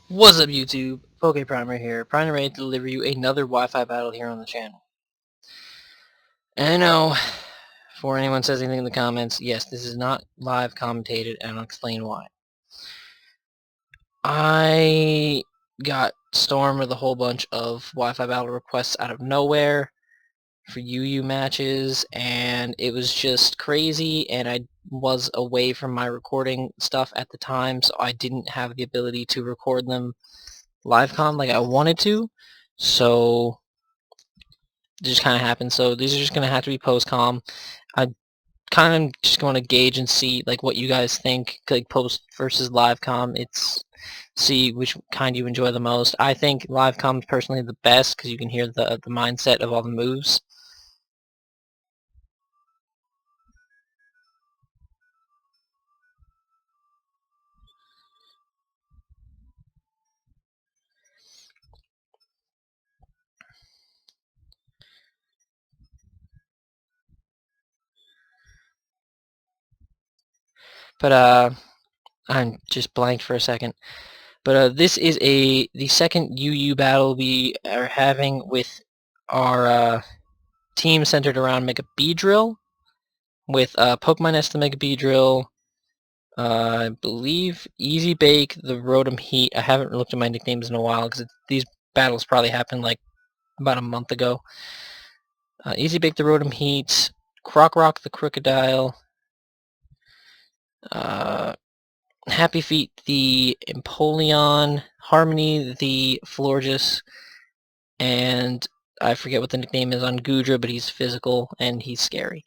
What's up YouTube? PokePrimer here, primed and ready to deliver you another Wi-Fi battle here on the channel. And I know, before anyone says anything in the comments, yes, this is not live commentated, and I'll explain why. I got stormed with a whole bunch of Wi-Fi battle requests out of nowhere for UU matches, and it was just crazy, and I was away from my recording stuff at the time, so I didn't have the ability to record them live like I wanted to, so it just kind of happened. So these are just going to have to be post-com. I kind of just going to gauge and see like what you guys think, like post versus live com. It's see which kind you enjoy the most. I think live com is personally the best because you can hear the mindset of all the moves. But I'm just blanked for a second. But this is the second UU battle we are having with our team centered around Mega Beedrill, with Pokemon S the Mega Beedrill, I believe Easy Bake, the Rotom Heat. I haven't looked at my nicknames in a while because these battles probably happened like about a month ago. Easy Bake, the Rotom Heat, Croc Rock, the Crocodile, Happy Feet, the Empoleon, Harmony, the Florges, and I forget what the nickname is on Gudra, but he's physical and he's scary.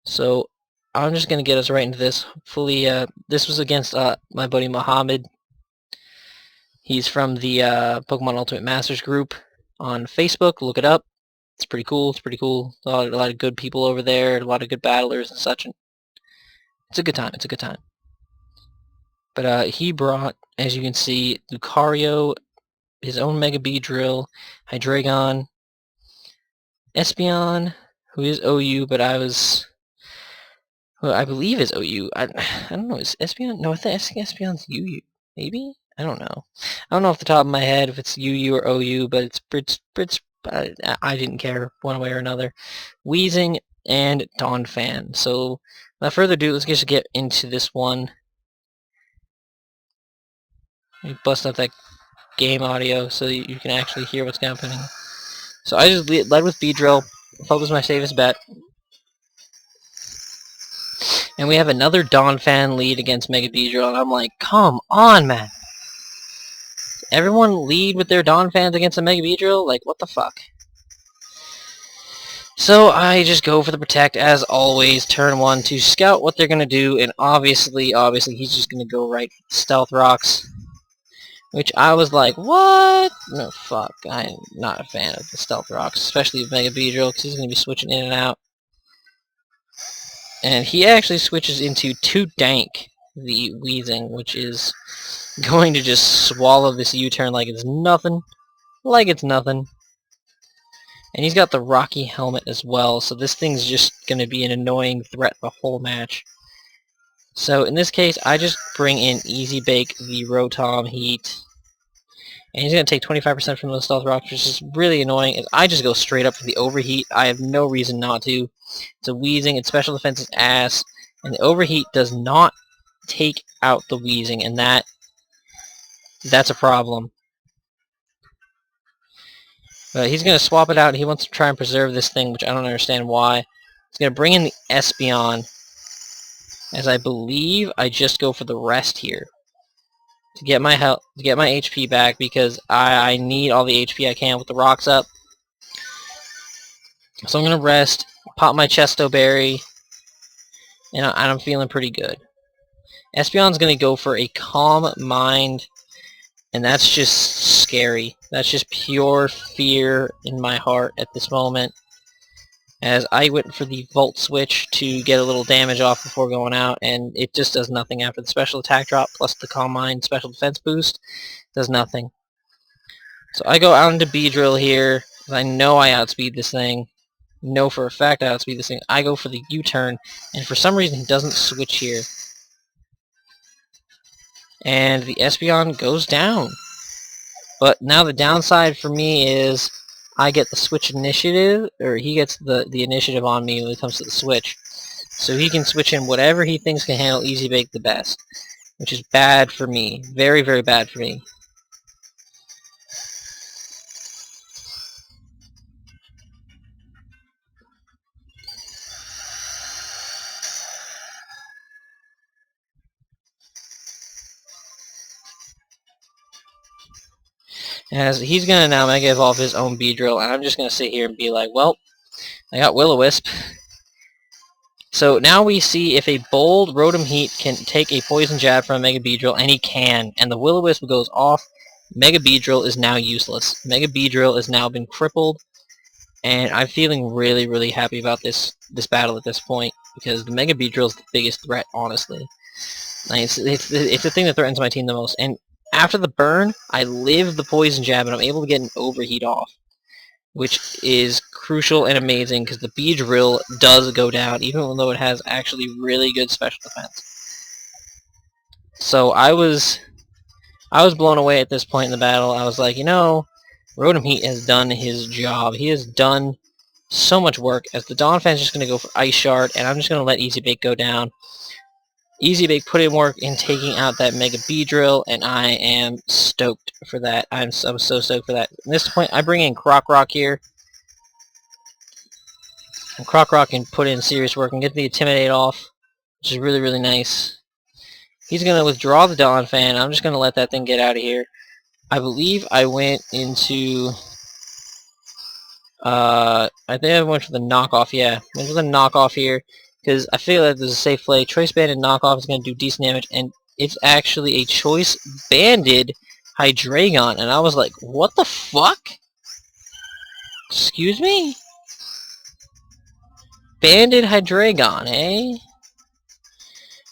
So I'm just going to get us right into this. Hopefully, this was against my buddy Mohammed. He's from the Pokemon Ultimate Masters group on Facebook. Look it up. It's pretty cool. It's pretty cool. A lot of good people over there. A lot of good battlers and such. And it's a good time. It's a good time. But he brought, as you can see, Lucario, his own Mega Beedrill, Hydreigon, Espeon, who is OU, but I believe is OU. I don't know. Is Espeon? No, I think Espeon's UU. Maybe? I don't know. I don't know off the top of my head if it's UU or OU, but it's I didn't care one way or another. Wheezing and Donphan. So without further ado, let's just get into this one. Let me bust up that game audio so that you can actually hear what's happening. So I just led with Beedrill. I thought was my safest bet. And we have another Donphan lead against Mega Beedrill, and I'm like, come on, man. Everyone lead with their Donphans against a Mega Beedrill? Like, what the fuck? So I just go for the Protect, as always, turn 1 to scout what they're going to do, and obviously, he's just going to go right for the Stealth Rocks. Which I was like, what? No, fuck. I'm not a fan of the Stealth Rocks, especially with Mega Beedrill, because he's going to be switching in and out. And he actually switches into 2 Dank, the Wheezing, which is going to just swallow this U-turn like it's nothing. Like it's nothing. And he's got the Rocky Helmet as well, so this thing's just going to be an annoying threat the whole match. So in this case, I just bring in Easy Bake, the Rotom Heat. And he's going to take 25% from those Stealth Rocks, which is really annoying. I just go straight up for the Overheat. I have no reason not to. It's a Wheezing, its special defense is ass, and the Overheat does not take out the Wheezing, and that's a problem. But he's going to swap it out, and he wants to try and preserve this thing, which I don't understand why. He's going to bring in the Espeon, as I believe I just go for the rest here to get my health, to get my HP back, because I need all the HP I can with the rocks up. So I'm going to rest, pop my Chesto Berry, and I'm feeling pretty good. Espeon's going to go for a Calm Mind, and that's just scary. That's just pure fear in my heart at this moment, as I went for the Volt Switch to get a little damage off before going out, and it just does nothing after the special attack drop, plus the Calm Mind special defense boost. Does nothing. So I go out into Beedrill here, because I know I outspeed this thing. Know for a fact I outspeed this thing. I go for the U-turn, and for some reason he doesn't switch here. and the Espeon goes down. But now the downside for me is I get the switch initiative, or he gets the initiative on me when it comes to the switch. So he can switch in whatever he thinks can handle Easy Bake the best, which is bad for me. Very, very bad for me. As he's going to now Mega Evolve his own Beedrill, and I'm just going to sit here and be like, well, I got Will-O-Wisp. So now we see if a bold Rotom Heat can take a Poison Jab from a Mega Beedrill, and he can, and the Will-O-Wisp goes off. Mega Beedrill is now useless. Mega Beedrill has now been crippled, and I'm feeling really, really happy about this battle at this point, because the Mega Beedrill is the biggest threat, honestly. Like, it's the thing that threatens my team the most, and after the burn, I live the Poison Jab, and I'm able to get an Overheat off, which is crucial and amazing, because the Beedrill does go down, even though it has actually really good special defense. So I was blown away at this point in the battle. I was like, you know, Rotom Heat has done his job. He has done so much work, as the Donphan's just going to go for Ice Shard, and I'm just going to let Easy Bake go down. Easy Bake put in work in taking out that Mega Beedrill, and I am stoked for that. I'm so stoked for that. At this point, I bring in Croc here. And Croc can put in serious work and get the Intimidate off, which is really, really nice. He's going to withdraw the Donphan. I'm just going to let that thing get out of here. I believe I went into... I think I went for the knockoff, yeah. Went for the knockoff here, because I feel like there's a safe play. Choice Banded knockoff is going to do decent damage, and it's actually a Choice Banded Hydreigon, and I was like, what the fuck? Excuse me? Banded Hydreigon, eh?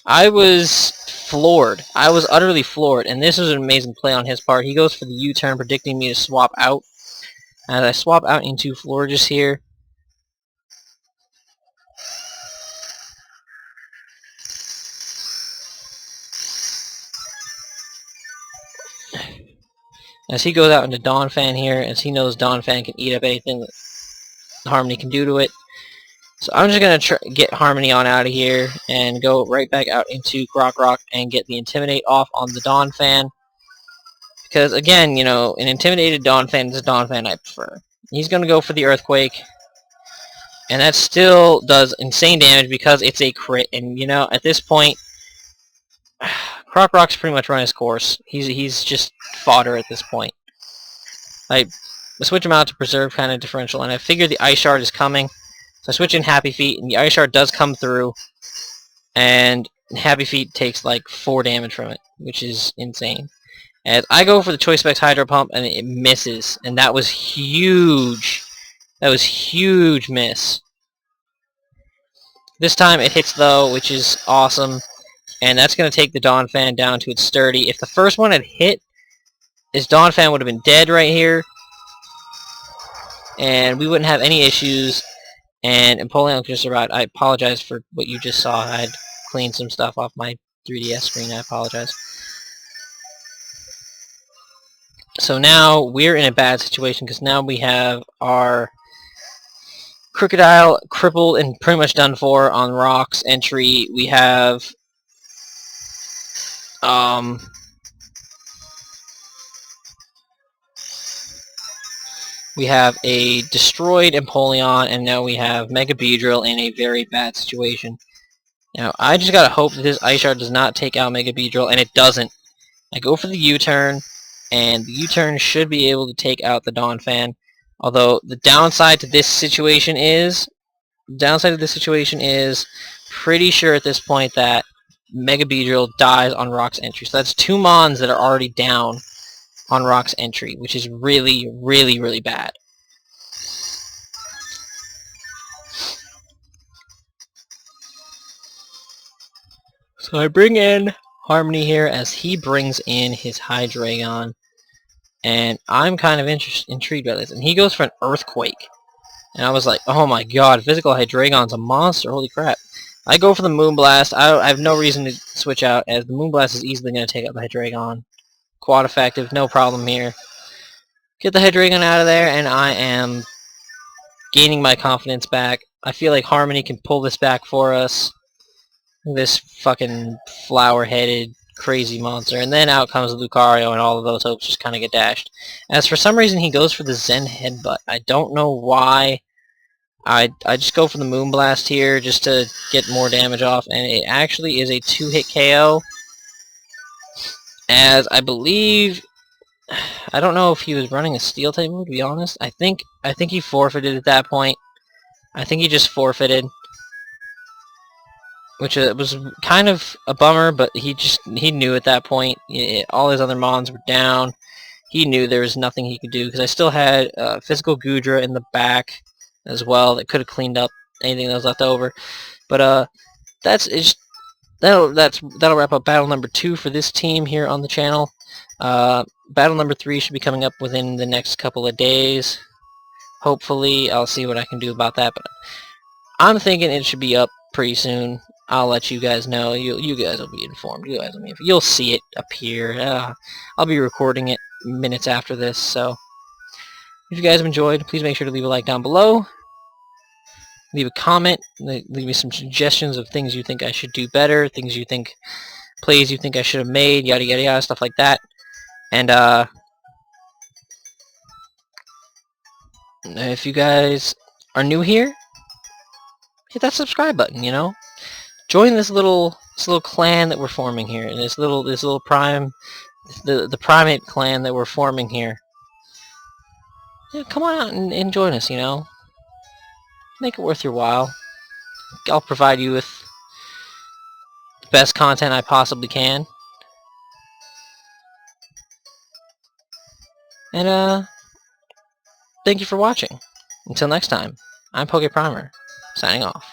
I was floored. I was utterly floored, and this was an amazing play on his part. He goes for the U-turn, predicting me to swap out. As I swap out into Florges here, as he goes out into Donphan here, as he knows Donphan can eat up anything that Harmony can do to it. So I'm just going to get Harmony on out of here and go right back out into Croc and get the Intimidate off on the Donphan. Because, again, you know, an intimidated Donphan is a Donphan I prefer. He's going to go for the Earthquake. And that still does insane damage because it's a crit. And, you know, at this point, Croc pretty much run his course. He's just fodder at this point. I switch him out to Preserve kind of differential, and I figure the Ice Shard is coming. So I switch in Happy Feet, and the Ice Shard does come through. And Happy Feet takes like 4 damage from it, which is insane. As I go for the Choice Specs Hydro Pump, and it misses. And that was huge. That was huge miss. This time it hits though, which is awesome. And that's going to take the Donphan down to its sturdy. If the first one had hit, this Donphan would have been dead right here. And we wouldn't have any issues. And Empoleon could have survived. I apologize for what you just saw. I had cleaned some stuff off my 3DS screen. I apologize. So now we're in a bad situation because now we have our Crocodile crippled and pretty much done for on Rock's entry. We have a destroyed Empoleon, and now we have Mega Beedrill in a very bad situation. Now, I just gotta hope that this Ice Shard does not take out Mega Beedrill, and it doesn't. I go for the U-turn, and the U-turn should be able to take out the Donphan. Although, the downside to this situation is... pretty sure at this point that Mega Beedrill dies on Rock's entry. So that's 2 Mons that are already down on Rock's entry, which is really, really, really bad. So I bring in Harmony here as he brings in his Hydreigon. And I'm kind of intrigued by this. And he goes for an Earthquake. And I was like, oh my god, Physical Hydreigon's a monster, holy crap. I go for the Moonblast. I have no reason to switch out, as the Moonblast is easily going to take out the Hydreigon. Quad effective, no problem here. Get the Hydreigon out of there, and I am gaining my confidence back. I feel like Harmony can pull this back for us. This fucking flower-headed crazy monster. And then out comes Lucario, and all of those hopes just kind of get dashed. As for some reason he goes for the Zen Headbutt. I don't know why. I just go for the Moonblast here just to get more damage off, and it actually is a 2-hit KO. As I believe, I don't know if he was running a Steel type move, to be honest. I think he forfeited at that point. I think he just forfeited, which was kind of a bummer, but he knew at that point. All his other mons were down. He knew there was nothing he could do, because I still had physical Goodra in the back as well that could have cleaned up anything that was left over. But that'll wrap up battle number 2 for this team here on the channel. Battle number 3 should be coming up within the next couple of days. Hopefully, I'll see what I can do about that, but I'm thinking it should be up pretty soon. I'll let you guys know. You guys will be informed. You'll see it appear. I'll be recording it minutes after this, so if you guys have enjoyed, please make sure to leave a like down below. Leave a comment. Leave me some suggestions of things you think I should do better, plays you think I should have made, yada yada yada, stuff like that. And if you guys are new here, hit that subscribe button. Join this little clan that we're forming here, and this little the primate clan that we're forming here. Yeah, come on out and join us. Make it worth your while. I'll provide you with the best content I possibly can. And thank you for watching. Until next time, I'm PokePrimer, signing off.